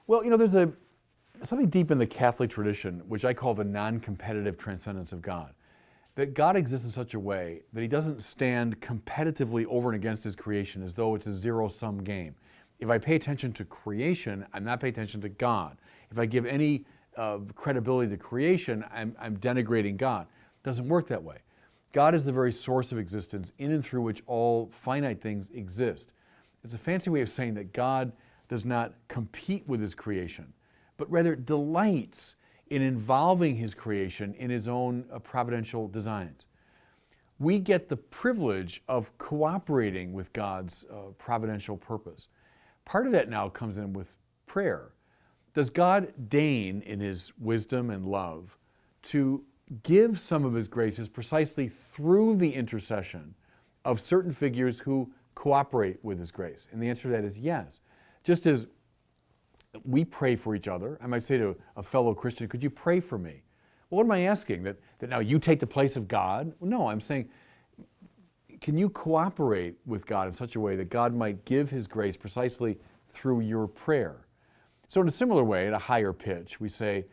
Well, there's something deep in the Catholic tradition, which I call the non-competitive transcendence of God. That God exists in such a way that he doesn't stand competitively over and against his creation as though it's a zero-sum game. If I pay attention to creation, I'm not paying attention to God. If I give any credibility to creation, I'm denigrating God. It doesn't work that way. God is the very source of existence in and through which all finite things exist. It's a fancy way of saying that God does not compete with his creation, but rather delights in involving his creation in his own providential designs. We get the privilege of cooperating with God's providential purpose. Part of that now comes in with prayer. Does God deign in his wisdom and love to give some of his graces precisely through the intercession of certain figures who cooperate with his grace? And the answer to that is yes. Just as we pray for each other, I might say to a fellow Christian, could you pray for me? Well, what am I asking? That now you take the place of God? No, I'm saying, can you cooperate with God in such a way that God might give his grace precisely through your prayer? So in a similar way, at a higher pitch, we say,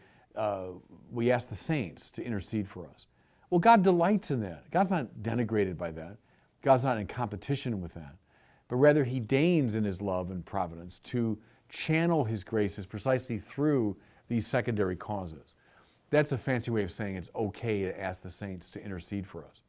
we ask the saints to intercede for us. Well, God delights in that. God's not denigrated by that. God's not in competition with that. But rather he deigns in his love and providence to channel his graces precisely through these secondary causes. That's a fancy way of saying it's okay to ask the saints to intercede for us.